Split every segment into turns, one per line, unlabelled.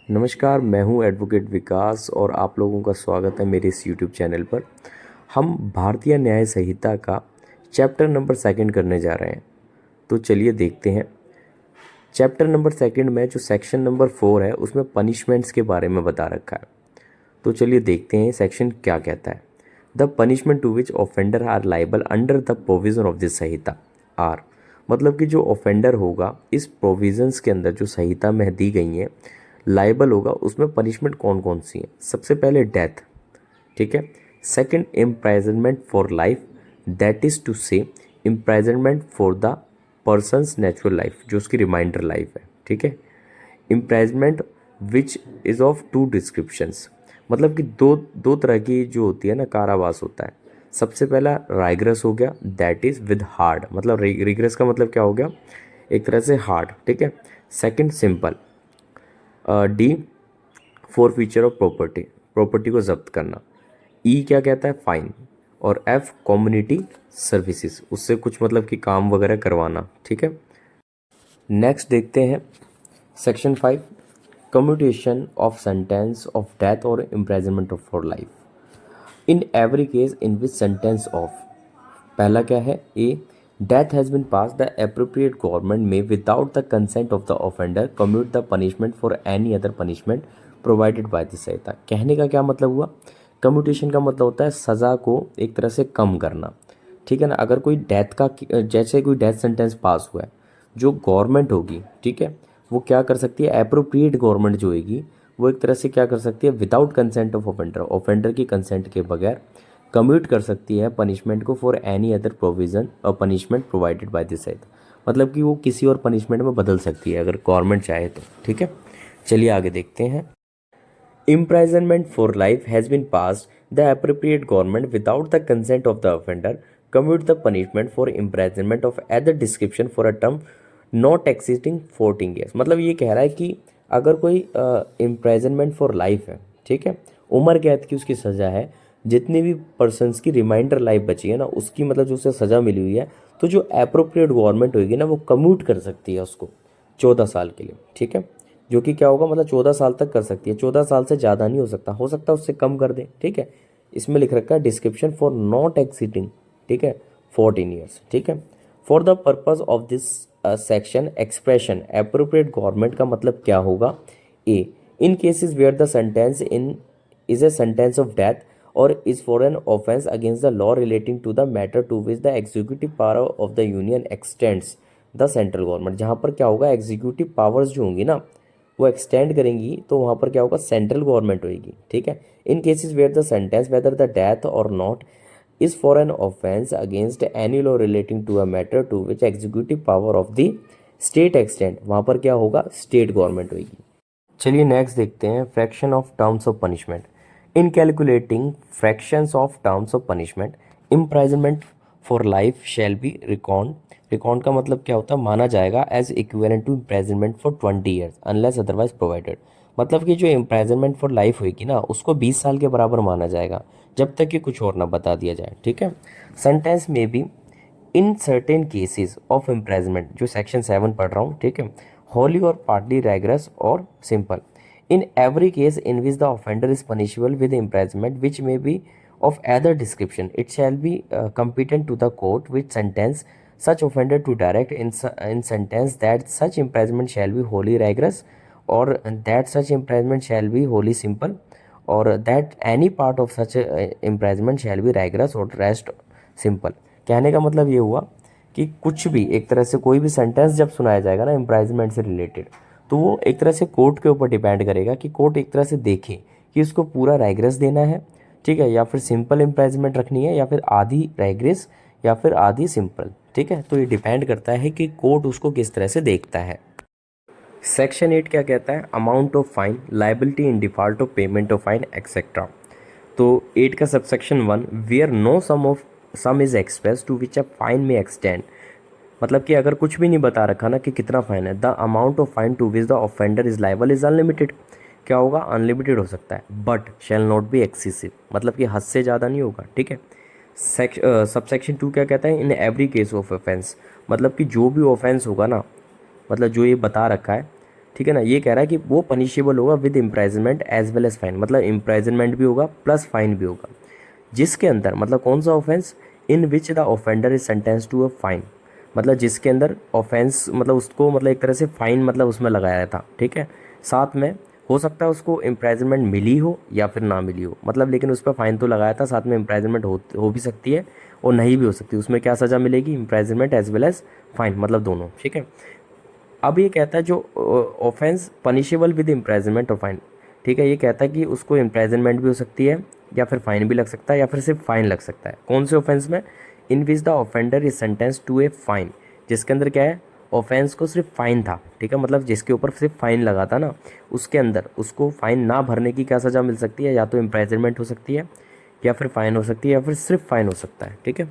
नमस्कार, मैं हूं एडवोकेट विकास और आप लोगों का स्वागत है मेरे इस यूट्यूब चैनल पर। हम भारतीय न्याय संहिता का चैप्टर नंबर सेकंड करने जा रहे हैं। तो चलिए देखते हैं। चैप्टर नंबर सेकंड में जो सेक्शन नंबर 4 है उसमें पनिशमेंट्स के बारे में बता रखा है। तो चलिए देखते हैं सेक्शन क्या कहता है। The punishment to which offender are liable under the provision of this Sanhita are, मतलब कि जो ऑफेंडर होगा इस प्रोविजंस के अंदर जो संहिता में दी गई हैं लाइबल होगा, उसमें पनिशमेंट कौन कौन सी है। सबसे पहले डेथ, ठीक है। Second, imprisonment for life, that is to say imprisonment for the persons natural life, जो उसकी रिमाइंडर लाइफ है, ठीक है। Imprisonment which is of two descriptions, मतलब कि दो दो तरह की जो होती है ना, कारावास होता है। सबसे पहला राइग्रस हो गया, दैट इज़ विद हार्ड, मतलब रिग्रेस का मतलब क्या हो गया, एक तरह से हार्ड, ठीक है। Second simple. D, four feature of property, property को जब्त करना। ई क्या कहता है, फाइन। और एफ कम्युनिटी सर्विसेज, उससे कुछ मतलब कि काम वगैरह करवाना, ठीक है। नेक्स्ट देखते हैं section 5, commutation of sentence of death or imprisonment of for life in every case in which sentence of. पहला क्या है, a, death has been pass the appropriate government may without the consent of the offender commute the punishment for any other punishment provided by this Sanhita. कहने का क्या मतलब हुआ, commutation का मतलब होता है सज़ा को एक तरह से कम करना, ठीक है ना। अगर कोई डेथ का, जैसे कोई डेथ सेंटेंस पास हुआ है, जो गवर्नमेंट होगी, ठीक है, वो क्या कर सकती है, एप्रोप्रिएट गवर्नमेंट जो होगी वो एक तरह से क्या कर सकती है, without consent of offender, offender की कंसेंट के बगैर कम्यूट कर सकती है पनिशमेंट को फॉर एनी अदर प्रोविजन और punishment provided by this act, मतलब कि वो किसी और पनिशमेंट में बदल सकती है अगर गवर्नमेंट चाहे तो, ठीक है। चलिए आगे देखते हैं। Imprisonment for life has been passed, the appropriate government, without the consent of the offender, commute the punishment for imprisonment of other description for a term not exceeding 14 years। मतलब ये कह रहा है कि अगर कोई इम्प्राइजनमेंट फॉर लाइफ है, ठीक है, उम्र कैद की उसकी सज़ा है, जितनी भी पर्सनस की रिमाइंडर लाइफ बची है ना उसकी, मतलब जो उसे सज़ा मिली हुई है, तो जो एप्रोप्रिएट गवर्नमेंट होगी ना वो कम्यूट कर सकती है उसको 14 साल के लिए, ठीक है। जो कि क्या होगा, मतलब 14 साल तक कर सकती है, 14 साल से ज़्यादा नहीं हो सकता उससे कम कर दे, ठीक है। इसमें लिख रखा है डिस्क्रिप्शन फॉर नॉट एक्सीडिंग, ठीक है, 14 ईयर्स, ठीक है। For the purpose of this section expression appropriate government का मतलब क्या होगा, a, in cases where the sentence in is a sentence of death or is for an offence against the law relating to the matter to which the executive power of the union extends the central government. जहाँ पर क्या होगा, executive powers जो होंगी ना वो extend करेंगी, तो वहाँ पर क्या होगा, सेंट्रल गवर्नमेंट होगी, ठीक है। In cases where the sentence whether the death or not is for an offence against any law relating to a matter to which executive power of the state extend, वहाँ पर क्या होगा, state government होगी। चलिए next देखते हैं fraction of terms of punishment. In calculating fractions of terms of punishment, imprisonment for life shall be record. Record का मतलब क्या होता है, माना जाएगा as equivalent to imprisonment for 20 years unless otherwise provided. मतलब कि जो इम्प्राइजनमेंट फॉर लाइफ होगी ना उसको 20 साल के बराबर माना जाएगा जब तक कि कुछ और ना बता दिया जाए, ठीक है। सेंटेंस में भी in certain cases of imprisonment, जो सेक्शन 7 पढ़ रहा हूँ, ठीक है, होली और पार्टली रैगरस और simple. In every case in which the offender is punishable with imprisonment which may be of other description, it shall be competent to the court which sentence such offender to direct in sentence that such imprisonment shall be wholly rigorous, or that such imprisonment shall be wholly simple, or that any part of such imprisonment shall be rigorous or rest simple। कहने का मतलब ये हुआ कि कुछ भी एक तरह से कोई भी सेंटेंस जब सुनाया जाएगा ना इम्प्राइजमेंट से रिलेटेड, तो वो एक तरह से कोर्ट के ऊपर डिपेंड करेगा कि कोर्ट एक तरह से देखे कि उसको पूरा राइग्रेस देना है, ठीक है, या फिर सिंपल इम्प्राइजमेंट रखनी है, या फिर आधी राइग्रेस या फिर आधी सिंपल, ठीक है। तो ये डिपेंड करता है कि कोर्ट उसको किस तरह से देखता है। सेक्शन 8 क्या कहता है, amount of fine, liability in default of payment of fine etcetera. तो 8 का subsection 1, where no sum is express to which a fine may extend, मतलब कि अगर कुछ भी नहीं बता रखा ना कि कितना फाइन है, the amount of fine to which the offender is liable is unlimited. क्या होगा, अनलिमिटेड हो सकता है, but shall not be excessive, मतलब कि हद से ज़्यादा नहीं होगा, ठीक है। सबसेक्शन 2 क्या कहता है, इन एवरी केस ऑफ ऑफेंस, मतलब कि जो भी ऑफेंस होगा ना, मतलब जो ये बता रखा है ठीक है ना। ये कह रहा है कि वो पनिशेबल होगा with imprisonment as well as fine, मतलब इम्प्राइजनमेंट भी होगा प्लस फाइन भी होगा, जिसके अंदर मतलब कौन सा offence, in which the offender is sentence to a fine, मतलब जिसके अंदर ऑफेंस मतलब उसको मतलब एक तरह से फाइन मतलब उसमें लगाया था, ठीक है। साथ में हो सकता है उसको इम्प्राइजनमेंट मिली हो या फिर ना मिली हो, मतलब लेकिन उस पर फाइन तो लगाया था, साथ में इम्प्राइजनमेंट हो भी सकती है और नहीं भी हो सकती, उसमें क्या सज़ा मिलेगी, इम्प्राइजनमेंट एज वेल एज फाइन, मतलब दोनों, ठीक है। अब ये कहता है जो ऑफेंस पनिशेबल विद इम्प्राइजनमेंट और फाइन, ठीक है, ये कहता है कि उसको इम्प्राइजनमेंट भी हो सकती है या फिर फाइन भी लग सकता है या फिर सिर्फ फाइन लग सकता है। कौन से ऑफेंस में, in which the offender is sentence to a fine, जिसके अंदर क्या है, ऑफेंस को सिर्फ फाइन था, ठीक है, मतलब जिसके ऊपर सिर्फ फाइन लगा था ना, उसके अंदर उसको फाइन ना भरने की क्या सज़ा मिल सकती है, या तो इम्प्राइजनमेंट हो सकती है या फिर फाइन हो सकती है या फिर सिर्फ फाइन हो सकता है, ठीक है।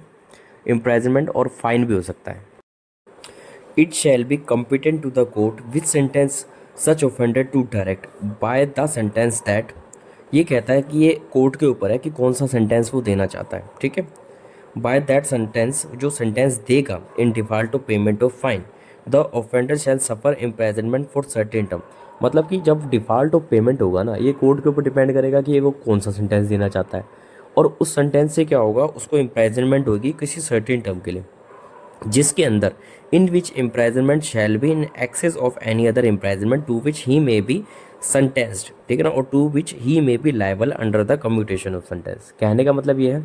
इम्प्राइजनमेंट और फाइन भी हो सकता है। It shall be competent to the court which sentence such offender to direct by the sentence that, ये कहता है कि ये कोर्ट के ऊपर है कि कौन सा सेंटेंस वो देना चाहता है, ठीक है। बाय दैट सेंटेंस, जो सेंटेंस देगा, in default of payment of fine the offender shall suffer imprisonment for certain term, मतलब कि जब डिफॉल्ट ऑफ पेमेंट होगा ना, ये कोर्ट के ऊपर डिपेंड करेगा कि ये वो कौन सा सेंटेंस देना चाहता है, और उस सेंटेंस से क्या होगा, उसको इम्प्रेजनमेंट होगी किसी सर्टेन टर्म के लिए, जिसके अंदर in which imprisonment shall be in excess of any other imprisonment to which he may be sentenced, ठीक है ना, or to which he may be liable under the commutation of sentence. कहने का मतलब ये है,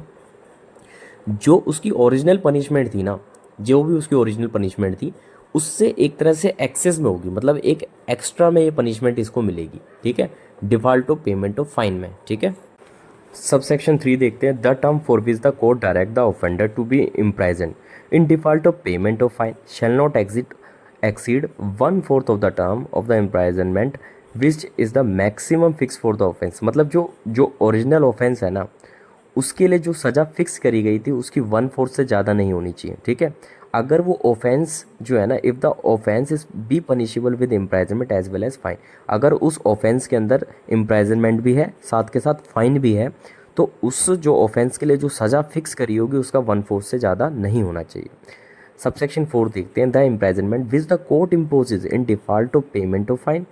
जो उसकी ओरिजिनल पनिशमेंट थी ना, जो भी उसकी ओरिजिनल पनिशमेंट थी, उससे एक तरह से एक्सेस में होगी, मतलब एक एक्स्ट्रा में ये पनिशमेंट इसको मिलेगी, ठीक है, default of payment of fine में, ठीक है। सबसेक्शन 3 देखते हैं, the term for which the court direct the offender to be imprison in default of payment of fine shall not exceed 1/4 of the term of the imprisonment which is the maximum fix for the offence, मतलब जो जो original offence है ना, उसके लिए जो सज़ा fix करी गई थी उसकी 1/4 से ज़्यादा नहीं होनी चाहिए, ठीक है। अगर वो ऑफेंस जो है ना, if the offence is be punishable with imprisonment as well as fine, अगर उस ऑफेंस के अंदर इम्प्राइजनमेंट भी है साथ के साथ फाइन भी है, तो उस जो ऑफेंस के लिए जो सज़ा फिक्स करी होगी उसका 1/4 से ज़्यादा नहीं होना चाहिए। सबसेक्शन 4 देखते हैं, the imprisonment which the court imposes in default of payment of fine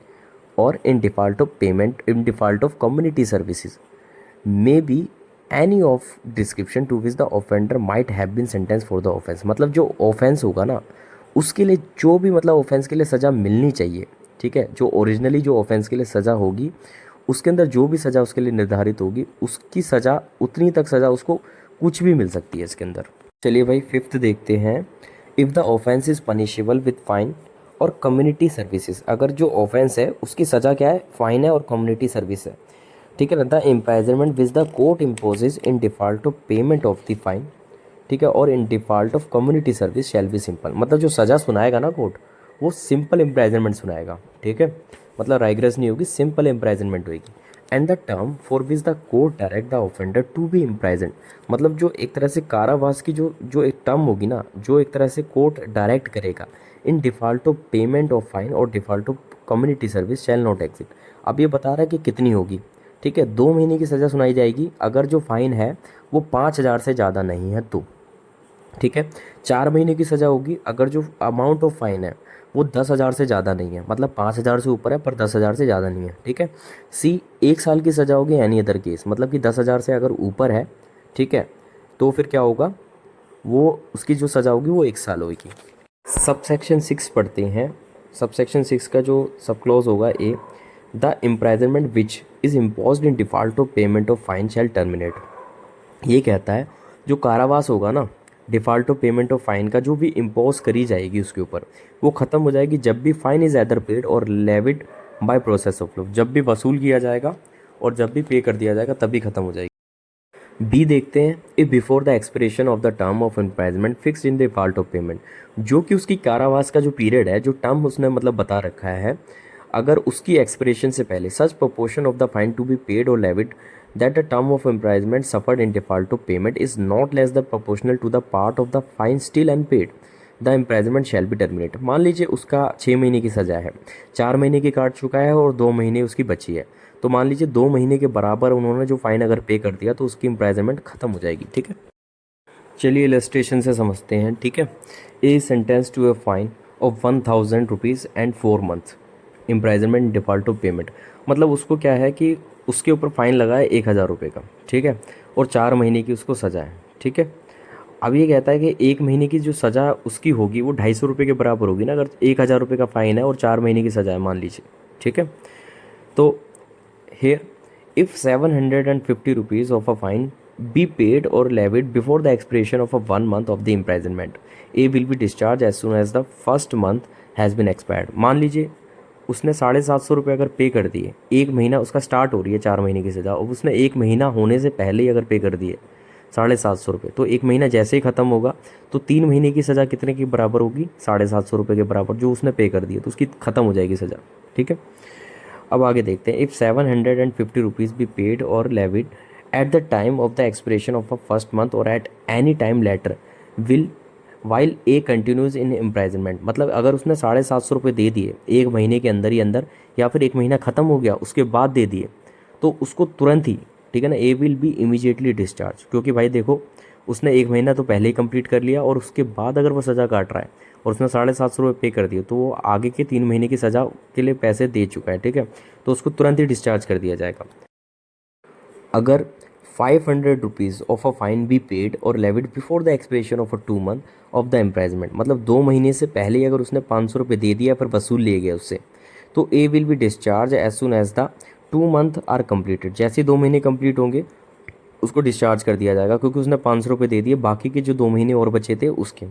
or in default of payment in default of community services may be any of description to which the offender might have been sentence for the offence, मतलब जो offence होगा ना, उसके लिए जो भी मतलब offence के लिए सज़ा मिलनी चाहिए, ठीक है, जो ओरिजिनली जो ऑफेंस के लिए सज़ा होगी उसके अंदर जो भी सज़ा उसके लिए निर्धारित होगी, उसकी सज़ा उतनी तक सज़ा उसको कुछ भी मिल सकती है इसके अंदर। चलिए भाई फिफ्थ देखते हैं, if the offence is punishable with fine और कम्युनिटी सर्विसेज, अगर जो ऑफेंस है उसकी सज़ा क्या है, फाइन है और कम्युनिटी सर्विस है, ठीक है ना, the imprisonment which the court imposes in default of payment of the fine, ठीक है, or in default of community service shall be simple, मतलब जो सज़ा सुनाएगा ना कोर्ट, वो सिंपल इम्प्राइजनमेंट सुनाएगा, ठीक है, मतलब राइग्रेस नहीं होगी, सिंपल इम्प्राइजनमेंट होगी। And the term for which the court direct the offender to be imprison, मतलब जो एक तरह से कारावास की जो जो एक टर्म होगी ना, जो एक तरह से कोर्ट डायरेक्ट करेगा in default of payment of fine or default of community service shall not exit. अब ये बता रहा है कि कितनी होगी, ठीक है, 2 महीने की सज़ा सुनाई जाएगी अगर जो फाइन है वो 5,000 से ज़्यादा नहीं है तो, ठीक है। 4 महीने की सज़ा होगी अगर जो अमाउंट ऑफ फाइन है वो 10,000 से ज़्यादा नहीं है, मतलब 5,000 से ऊपर है पर 10,000 से ज़्यादा नहीं है, ठीक है। सी 1 साल की सज़ा होगी एनी अदर केस, मतलब कि 10,000 से अगर ऊपर है, ठीक है, तो फिर क्या होगा, वो उसकी जो सज़ा होगी वो 1 साल होगी। सबसेक्शन 6 पढ़ते हैं, सबसेक्शन 6 का जो सब क्लॉज होगा A, the imprisonment which is imposed in default of payment of fine shall terminate, ये कहता है जो कारावास होगा ना, default of payment of fine का जो भी इम्पोज करी जाएगी उसके ऊपर, वो ख़त्म हो जाएगी जब भी fine is either paid or levied by process of law, जब भी वसूल किया जाएगा और जब भी पे कर दिया जाएगा तभी ख़त्म हो जाएगी। बी देखते हैं, if before the expiration of the term of imprisonment fixed in default of payment, जो कि उसकी कारावास का जो पीरियड है, जो टर्म उसने मतलब बता रखा है, अगर उसकी एक्सपिरेशन से पहले such proportion of the fine to be paid or levied that the term of imprisonment suffered in default of payment is not less than proportional to the part of the fine still unpaid, the imprisonment shall be terminated। मान लीजिए उसका 6 महीने की सज़ा है, 4 महीने की काट चुका है और 2 महीने उसकी बची है, तो मान लीजिए 2 महीने के बराबर उन्होंने जो फाइन अगर पे कर दिया तो उसकी इम्प्राइजनमेंट ख़त्म हो जाएगी, ठीक है। चलिए इलस्ट्रेशन से समझते हैं, ठीक है। A sentence to a fine of 1,000 rupees and 4 month, imprisonment default of payment, मतलब उसको क्या है कि उसके ऊपर फ़ाइन लगा है 1,000 रुपये का, ठीक है, और 4 महीने की उसको सज़ा है, ठीक है। अब ये कहता है कि 1 महीने की जो सज़ा उसकी होगी वो 250 रुपये के बराबर होगी ना, अगर 1,000 रुपये का फ़ाइन है और 4 महीने की सज़ा है मान लीजिए, ठीक है। तो here if 750 rupees of a fine be paid or levied before the expiration of a 1 month of the imprisonment, A will be discharged as soon as the first month has been expired। मान लीजिए उसने 750 रुपये अगर पे कर दिए, 1 महीना उसका स्टार्ट हो रही है 4 महीने की सज़ा, और उसने 1 महीना होने से पहले ही अगर पे कर दिए 750 रुपये, तो 1 महीना जैसे ही ख़त्म होगा तो 3 महीने की सज़ा कितने के बराबर होगी, 750 रुपये के बराबर जो उसने पे कर दिया, तो उसकी ख़त्म हो जाएगी सज़ा, ठीक है। अब आगे देखते हैं, if 750 rupees be paid or levied at the time of the expiration of a first month or at any time later will while A continues in imprisonment, मतलब अगर उसने 750 रुपये दे दिए 1 महीने के अंदर ही अंदर, या फिर 1 महीना ख़त्म हो गया उसके बाद दे दिए, तो उसको तुरंत ही, ठीक है ना, ए विल बी इमीडिएटली डिस्चार्ज, क्योंकि भाई देखो उसने 1 महीना तो पहले ही कंप्लीट कर लिया और उसके बाद अगर वो सज़ा काट रहा है और उसने 750 रुपये पे कर दिए, तो वो आगे के 3 महीने की सज़ा के लिए पैसे दे चुका है, ठीक है, तो उसको तुरंत ही डिस्चार्ज कर दिया जाएगा। अगर 500 rupees of a fine be paid or levied before the expiration of a 2 month of the imprisonment, मतलब 2 महीने से पहले ही अगर उसने 500 रुपये दे दिया फिर वसूल लिए गए उससे, तो A will be discharged as soon as the 2 months are completed, जैसे 2 महीने कंप्लीट होंगे उसको डिस्चार्ज कर दिया जाएगा, क्योंकि उसने 500 रुपये दे दिए, बाकी के जो 2 महीने और बचे थे उसके।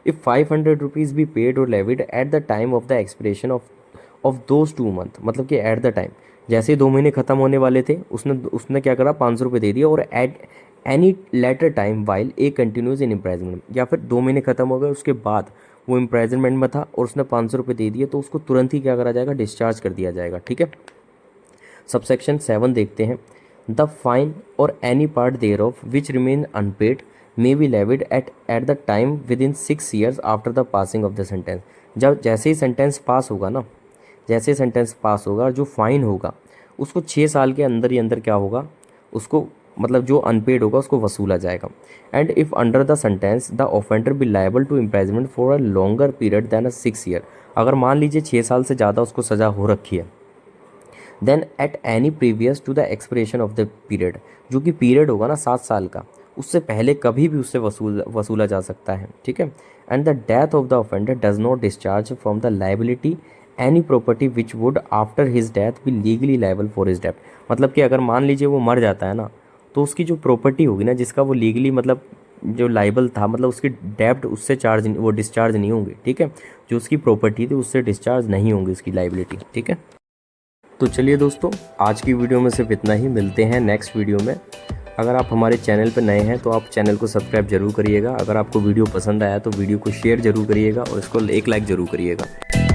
If 500 rupees be paid or levied at the time of the expiration of those 2 month, मतलब कि एट द टाइम, जैसे ही 2 महीने ख़त्म होने वाले थे उसने उसने क्या करा, 500 रुपये दे दिया, और at any later time while A continues in imprisonment, या फिर 2 महीने ख़त्म हो गए उसके बाद वो इम्प्राइजमेंट में था और उसने 500 रुपये दे दिए, तो उसको तुरंत ही क्या करा जाएगा, डिस्चार्ज कर दिया जाएगा, ठीक है। सबसेक्शन 7 देखते हैं, the fine or any part thereof which remain unpaid may be levied at the time within 6 years after the passing of the sentence, जब जैसे ही सेंटेंस पास होगा ना, जैसे ही सेंटेंस पास होगा जो फाइन होगा उसको 6 साल के अंदर ही अंदर क्या होगा, उसको मतलब जो अनपेड होगा उसको वसूला जाएगा। And if under the sentence the offender be liable to imprisonment for a longer period than a 6 year, अगर मान लीजिए 6 साल से ज़्यादा उसको सज़ा हो रखी है, then at any previous to the expiration of the period, जो कि पीरियड होगा ना 7 साल का, उससे पहले कभी भी उससे वसूला जा सकता है, ठीक है। And the death of the offender does not discharge from the liability any property which would after his death be legally liable for his डेप्ट, मतलब कि अगर मान लीजिए वो मर जाता है ना, तो उसकी जो प्रॉपर्टी होगी ना जिसका वो लीगली मतलब जो लाइबल था, मतलब उसकी डेप्ट उससे चार्ज वो डिस्चार्ज नहीं होंगी, ठीक है, जो उसकी प्रॉपर्टी थी उससे डिस्चार्ज नहीं होंगी उसकी लाइबिलिटी, ठीक है। तो चलिए दोस्तों, आज की वीडियो में सिर्फ इतना ही, मिलते हैं नेक्स्ट वीडियो में। अगर आप हमारे चैनल पर नए हैं तो आप चैनल को सब्सक्राइब जरूर करिएगा, अगर आपको वीडियो पसंद आया तो वीडियो को शेयर जरूर करिएगा और इसको एक लाइक ज़रूर करिएगा।